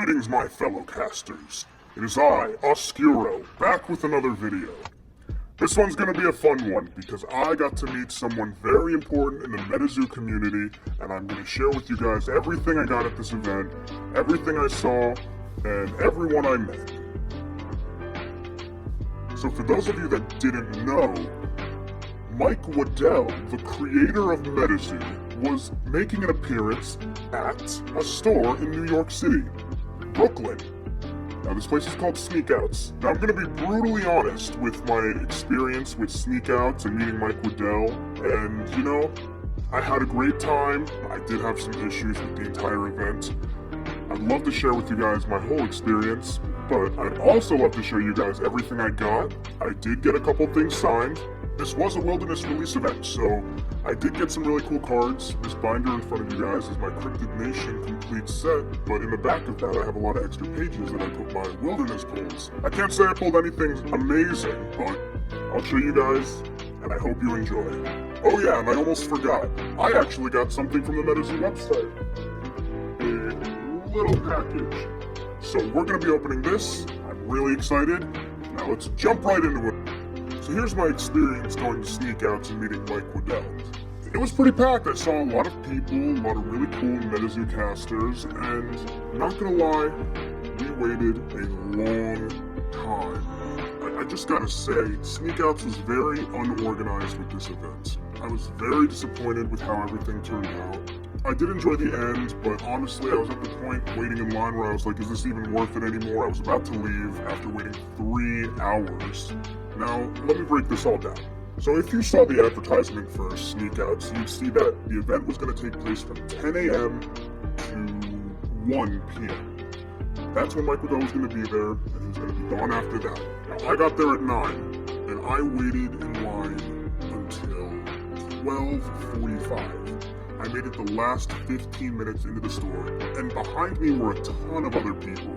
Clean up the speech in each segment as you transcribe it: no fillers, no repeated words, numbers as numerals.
Greetings, my fellow casters. It is I, Oscuro, back with another video. This one's gonna be a fun one because I got to meet someone very important in the Metazoo community, and I'm gonna share with you guys everything I got at this event, everything I saw, and everyone I met. So for those of you that didn't know, Mike Waddell, the creator of Metazoo, was making an appearance at a store in New York City, Brooklyn. Now this place is called Sneakouts. Now I'm going to be brutally honest with my experience with Sneakouts and meeting Mike Waddell, and you know, I had a great time. I did have some issues with the entire event. I'd love to share with you guys my whole experience, but I'd also love to show you guys everything I got. I did get a couple things signed. This was a Wilderness release event, so I did get some really cool cards. This binder in front of you guys is my Cryptid Nation complete set, but in the back of that I have a lot of extra pages that I put my Wilderness pulls. I can't say I pulled anything amazing, but I'll show you guys, and I hope you enjoy. Oh yeah, and I almost forgot. I actually got something from the Metazoo website. A little package. So we're going to be opening this. I'm really excited. Now let's jump right into it. So here's my experience going to Sneakouts and meeting Mike Waddell. It was pretty packed. I saw a lot of people, a lot of really cool Metazoo casters, and not gonna lie, we waited a long time. I just gotta say, Sneakouts was very unorganized with this event. I was very disappointed with how everything turned out. I did enjoy the end, but honestly, I was at the point waiting in line where I was like, is this even worth it anymore? I was about to leave after waiting 3 hours. Now, let me break this all down. So if you saw the advertisement for Sneakouts, you'd see that the event was going to take place from 10 a.m. to 1 p.m. That's when Mike Waddell was going to be there, and he was going to be gone after that. Now, I got there at 9, and I waited in line until 12:45. I made it the last 15 minutes into the store, and behind me were a ton of other people.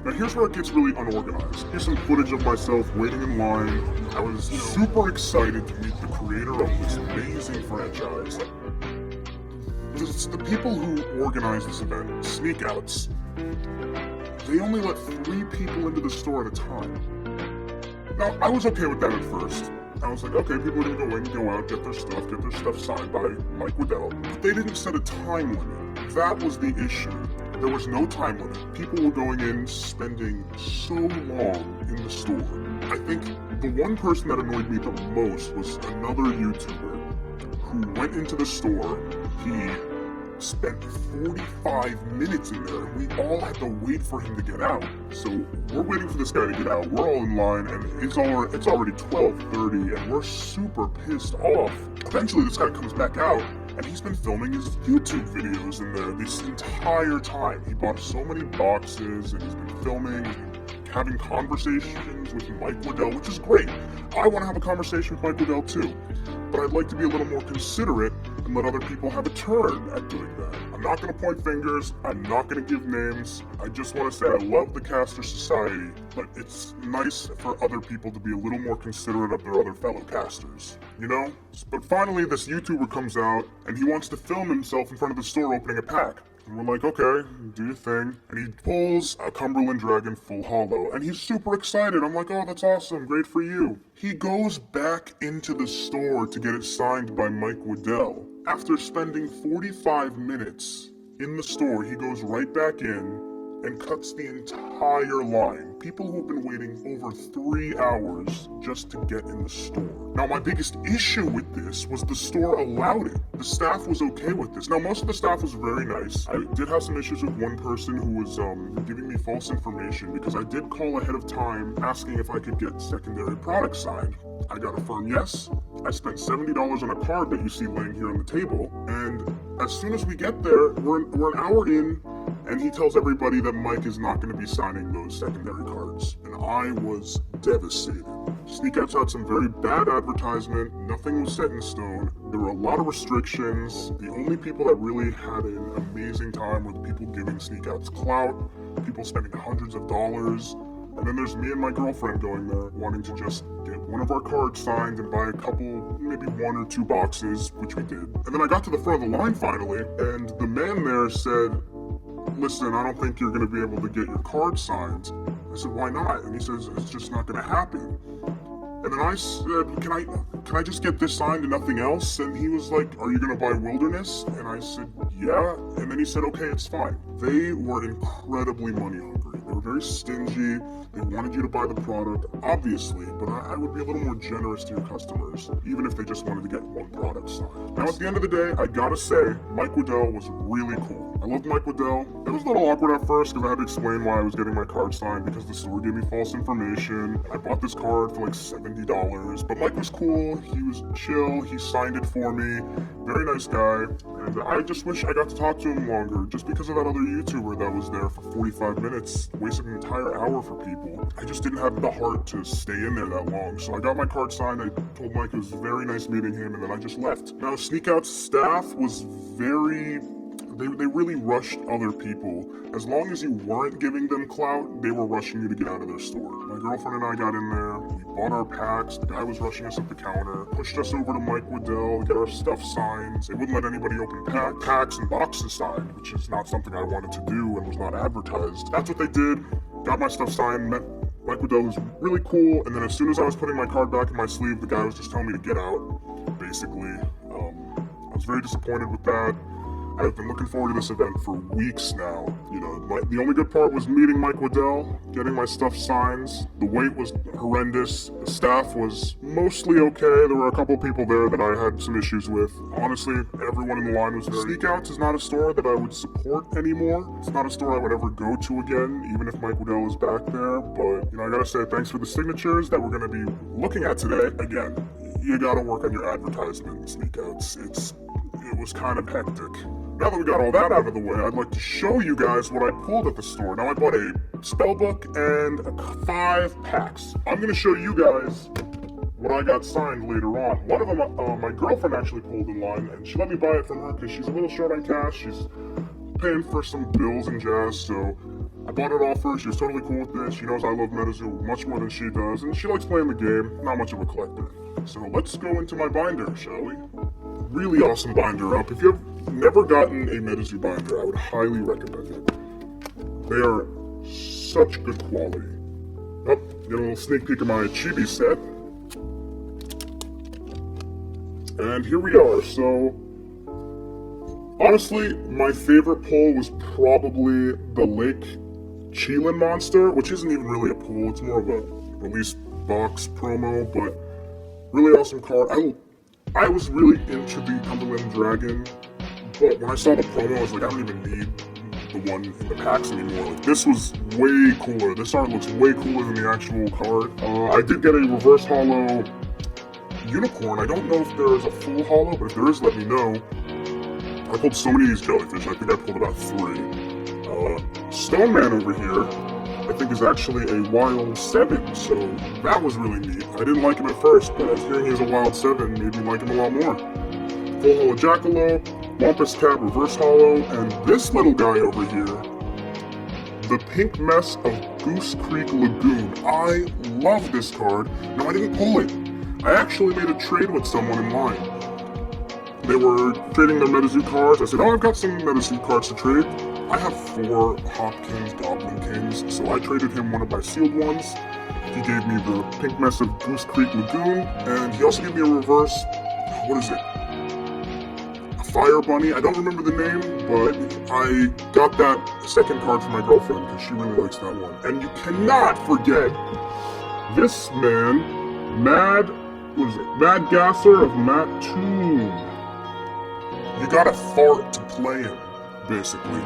Now here's where it gets really unorganized. Here's some footage of myself waiting in line. I was super excited to meet the creator of this amazing franchise. The people who organized this event, Sneakouts, they only let 3 people into the store at a time. Now, I was okay with that at first. I was like, okay, people are gonna go in, go out, get their stuff signed by Mike Waddell. But they didn't set a time limit. That was the issue. There was no time limit. People were going in, spending so long in the store. I think the one person that annoyed me the most was another YouTuber who went into the store. He spent 45 minutes in there, and we all had to wait for him to get out. So we're waiting for this guy to get out. We're all in line, and it's already 12:30, and we're super pissed off. Eventually, this guy comes back out, and he's been filming his YouTube videos in there this entire time. He bought so many boxes, and he's been filming, having conversations with Mike Waddell, which is great. I want to have a conversation with Mike Waddell too, but I'd like to be a little more considerate and let other people have a turn at doing that. I'm not going to point fingers, I'm not going to give names, I just want to say I love the caster society, but it's nice for other people to be a little more considerate of their other fellow casters, you know? But finally, this YouTuber comes out, and he wants to film himself in front of the store opening a pack. And we're like, okay, do your thing. And he pulls a Cumberland Dragon full holo, and he's super excited. I'm like, oh, that's awesome, great for you. He goes back into the store to get it signed by Mike Waddell. After spending 45 minutes in the store, he goes right back in and cuts the entire line. People who have been waiting over 3 hours just to get in the store. Now, my biggest issue with this was the store allowed it. The staff was okay with this. Now, most of the staff was very nice. I did have some issues with one person who was giving me false information because I did call ahead of time asking if I could get secondary products signed. I got a firm yes. I spent $70 on a card that you see laying here on the table, and as soon as we get there, we're an hour in, and he tells everybody that Mike is not going to be signing those secondary cards. And I was devastated. Sneakouts had some very bad advertisement. Nothing was set in stone. There were a lot of restrictions. The only people that really had an amazing time were the people giving Sneakouts clout, people spending hundreds of dollars. And then there's me and my girlfriend going there, wanting to just get one of our cards signed and buy a couple, maybe 1 or 2 boxes, which we did. And then I got to the front of the line finally, and the man there said, listen, I don't think you're going to be able to get your card signed. I said, why not? And he says, it's just not going to happen. And then I said, can I just get this signed and nothing else? And he was like, are you going to buy Wilderness? And I said, yeah. And then he said, okay, it's fine. They were incredibly money hungry. They were very stingy. They wanted you to buy the product, obviously, but I would be a little more generous to your customers, even if they just wanted to get one product signed. Now, at the end of the day, I gotta say, Mike Waddell was really cool. I loved Mike Waddell. It was a little awkward at first because I had to explain why I was getting my card signed because the store gave me false information. I bought this card for like $70, but Mike was cool. He was chill. He signed it for me. Very nice guy. And I just wish I got to talk to him longer just because of that other YouTuber that was there for 45 minutes, wasted an entire hour for people. I just didn't have the heart to stay in there that long. So I got my card signed. I told Mike it was very nice meeting him, and then I just left. Now, Sneak Out's staff was very... They really rushed other people. As long as you weren't giving them clout, they were rushing you to get out of their store. My girlfriend and I got in there, we bought our packs, the guy was rushing us up the counter, pushed us over to Mike Waddell to get our stuff signed. They wouldn't let anybody open packs and boxes signed, which is not something I wanted to do and was not advertised. That's what they did, got my stuff signed, met Mike Waddell was really cool, and then as soon as I was putting my card back in my sleeve, the guy was just telling me to get out, basically. I was very disappointed with that. I've been looking forward to this event for weeks now. You know, the only good part was meeting Mike Waddell, getting my stuff signed. The wait was horrendous. The staff was mostly okay. There were a couple people there that I had some issues with. Honestly, everyone in the line was very... Sneak Outs is not a store that I would support anymore. It's not a store I would ever go to again, even if Mike Waddell is back there. But, you know, I gotta say thanks for the signatures that we're gonna be looking at today. Again, you gotta work on your advertisement, Sneak Outs. It was kind of hectic. Now that we got all that out of the way, I'd like to show you guys what I pulled at the store. Now, I bought a spellbook and 5 packs. I'm going to show you guys what I got signed later on. One of them, my girlfriend actually pulled in line, and she let me buy it from her because she's a little short on cash. She's paying for some bills and jazz, so I bought it all for her. She was totally cool with this. She knows I love Metazoo much more than she does, and she likes playing the game. Not much of a collector. So let's go into my binder, shall we? Really awesome binder up. If you've never gotten a Metazoo binder, I would highly recommend it. They are such good quality. Oh, get a little sneak peek of my chibi set. And here we are. So, honestly, my favorite pull was probably the Lake Chelan Monster, which isn't even really a pull. It's more of a release box promo, but really awesome card. I was really into the Cumberland Dragon, but when I saw the promo, I was like, I don't even need the one in the packs anymore. Like, this was way cooler. This art looks way cooler than the actual card. I did get a reverse hollow unicorn. I don't know if there is a full hollow, but if there is, let me know. I pulled so many of these jellyfish. I think I pulled about 3. Stone Man over here, I think is actually a wild 7, so that was really neat. I didn't like him at first, but hearing he's a wild 7 made me like him a lot more. Full Hollow Jackalope, Wampus Cat Reverse Hollow, and this little guy over here, the Pink Mess of Goose Creek Lagoon. I love this card. No, I didn't pull it. I actually made a trade with someone in line. They were trading their Metazoo cards. I said, oh, I've got some Metazoo cards to trade. I have 4 Hopkins Goblin Kings, so I traded him one of my sealed ones. He gave me the Pink Mess of Goose Creek Lagoon, and he also gave me a reverse, what is it? A Fire Bunny? I don't remember the name, but I got that second card for my girlfriend because she really likes that one. And you cannot forget this man, Mad Gasser of Mattoon. You gotta fart to play him, basically.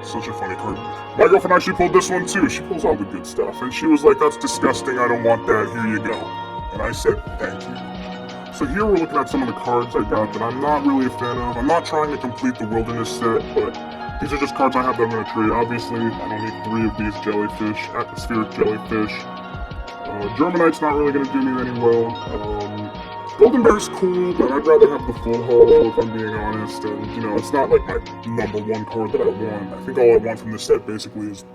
Such a funny card. My girlfriend actually pulled this one too. She pulls all the good stuff. And she was like, that's disgusting, I don't want that, here you go. And I said, thank you. So here we're looking at some of the cards I got that I'm not really a fan of. I'm not trying to complete the Wilderness set, but these are just cards I have that I'm going to trade. Obviously, I don't need 3 of these jellyfish, atmospheric jellyfish. Germanite's not really going to do me any well. Golden Bear's cool, but I'd rather have the full hollow if I'm being honest, and you know, it's not like my number 1 card that I want. I think all I want from this set basically is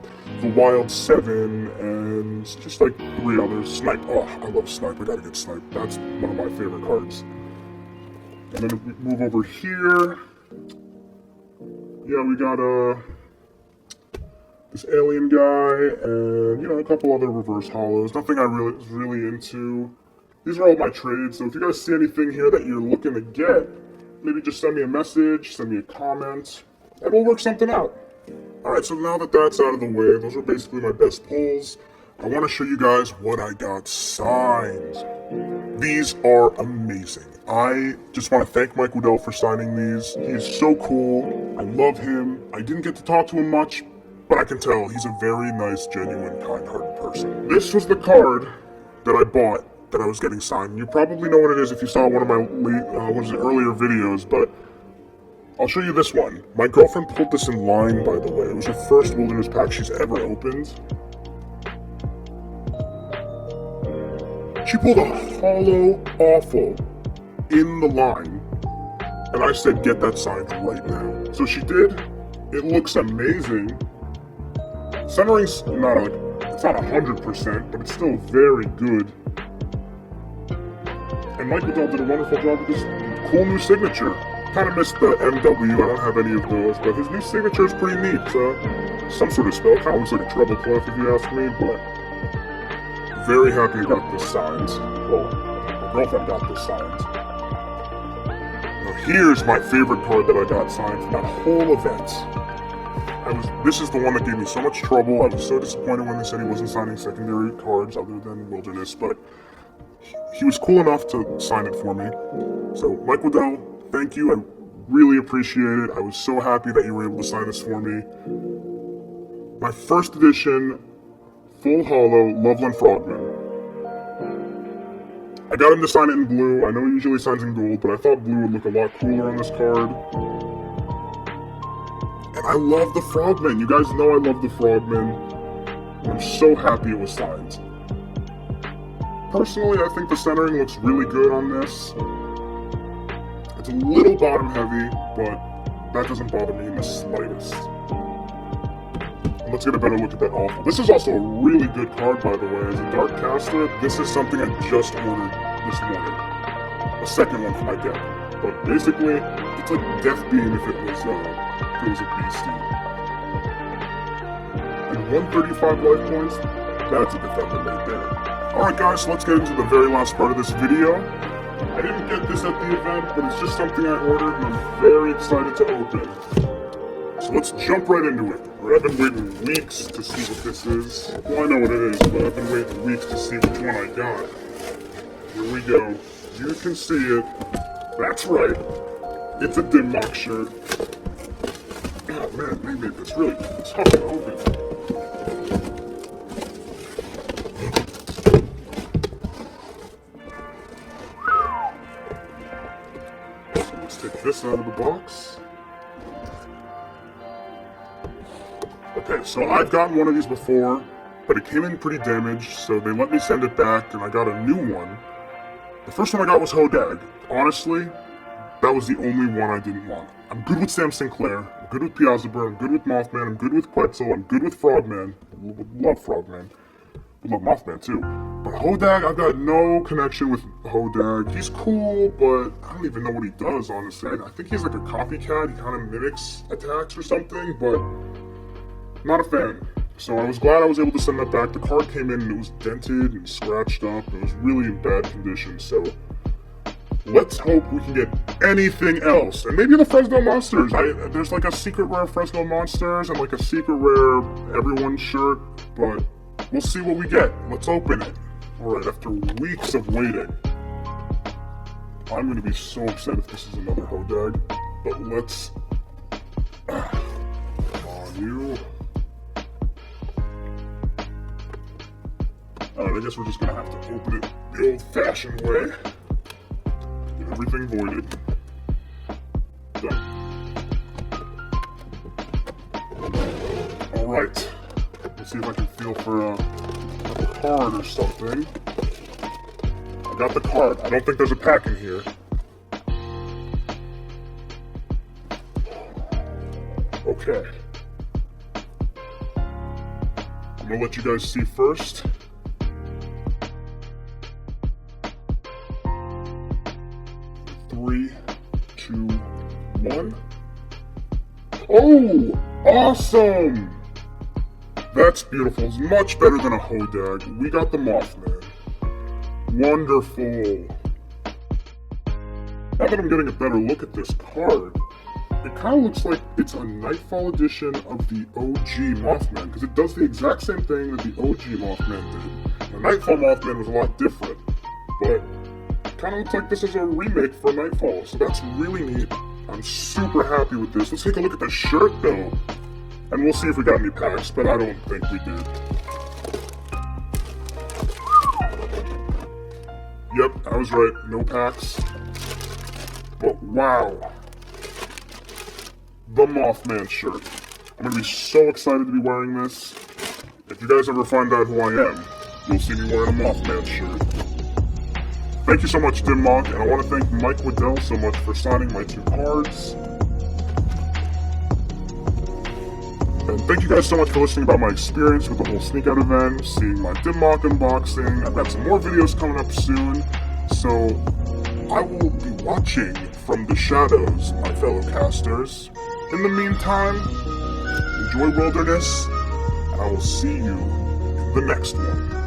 the Wild 7 and just like 3 others. Snipe, oh, I love Snipe, I gotta get Snipe. That's one of my favorite cards. And then if we move over here, yeah, we got this alien guy, and, you know, a couple other reverse holos. Nothing I was really into. These are all my trades, so if you guys see anything here that you're looking to get, maybe just send me a message, send me a comment, and we'll work something out. Alright, so now that that's out of the way, those are basically my best pulls. I want to show you guys what I got signed. These are amazing. I just want to thank Mike Waddell for signing these. He is so cool. I love him. I didn't get to talk to him much, but I can tell he's a very nice, genuine, kind-hearted person. This was the card that I bought that I was getting signed. You probably know what it is if you saw one of my earlier videos, but I'll show you this one. My girlfriend pulled this in line, by the way. It was her first Wilderness pack she's ever opened. She pulled a holo awful in the line, and I said, get that signed right now. So she did. It looks amazing. Centering's it's not 100%, but it's still very good. And Mike Waddell did a wonderful job with this cool new signature. Kind of missed the MW, I don't have any of those, but his new signature is pretty neat. Some sort of spell, kind of looks like a treble clef if you ask me, but very happy I got this signed. Well, my girlfriend got this signed. Now here's my favorite card that I got signed from that whole event. This is the one that gave me so much trouble. I was so disappointed when they said he wasn't signing secondary cards other than Wilderness, but he was cool enough to sign it for me. So, Mike Waddell, thank you. I really appreciate it. I was so happy that you were able to sign this for me. My first edition, full holo, Loveland Frogman. I got him to sign it in blue. I know he usually signs in gold, but I thought blue would look a lot cooler on this card. And I love the Frogman. You guys know I love the Frogman. I'm so happy it was signed. Personally, I think the centering looks really good on this. It's a little bottom heavy, but that doesn't bother me in the slightest. Let's get a better look at that awful. This is also a really good card, by the way. As a Dark Caster, this is something I just ordered this morning. A second one for my deck. But basically, it's like Death Beam if it was a beastie. And 135 life points, that's a defender right there. Alright guys, so let's get into the very last part of this video. I didn't get this at the event, but it's just something I ordered and I'm very excited to open. So let's jump right into it. I've been waiting weeks to see what this is. Well, I know what it is, but I've been waiting weeks to see which one I got. Here we go. You can see it. That's right. It's a Dim Mak shirt. Oh man, they made this really tough to open. Take this out of the box. Okay, so I've gotten one of these before, but it came in pretty damaged, so they let me send it back, and I got a new one. The first one I got was Hodag. Honestly, that was the only one I didn't want. I'm good with Sam Sinclair, I'm good with Piazzaber, I'm good with Mothman, I'm good with Quetzal, I'm good with Frogman. I love Frogman. I love Mothman too. But Hodag, I've got no connection with Hodag. He's cool, but I don't even know what he does, honestly. I think he's like a copycat. He kind of mimics attacks or something, but not a fan. So I was glad I was able to send that back. The card came in and it was dented and scratched up. It was really in bad condition, so let's hope we can get anything else. And maybe the Fresno Monsters. There's like a secret rare Fresno Monsters and like a secret rare Everyone shirt, but we'll see what we get. Let's open it. Alright, after weeks of waiting, I'm going to be so upset if this is another Hodag, but let's... Come on, you. Alright, I guess we're just going to have to open it the old-fashioned way. Get everything voided. Done. Alright. Let's see if I can feel for a card or something. I got the card. I don't think there's a pack in here. Okay. I'm gonna let you guys see first. Three, two, one. Oh! Awesome! That's beautiful. It's much better than a Hodag. We got the Mothman. Wonderful. Now that I'm getting a better look at this card, it kind of looks like it's a Nightfall edition of the OG Mothman, because it does the exact same thing that the OG Mothman did. The Nightfall Mothman was a lot different, but it kind of looks like this is a remake for Nightfall, so that's really neat. I'm super happy with this. Let's take a look at the shirt though, and we'll see if we got any packs, but I don't think we did. Yep, I was right, no packs. But wow. The Mothman shirt. I'm gonna be so excited to be wearing this. If you guys ever find out who I am, you'll see me wearing a Mothman shirt. Thank you so much, Dimmock, and I want to thank Mike Waddell so much for signing my 2 cards. And thank you guys so much for listening about my experience with the whole Sneak Out event, seeing my Dimmock unboxing. I've got some more videos coming up soon, so I will be watching from the shadows, my fellow casters. In the meantime, enjoy Wilderness, and I will see you in the next one.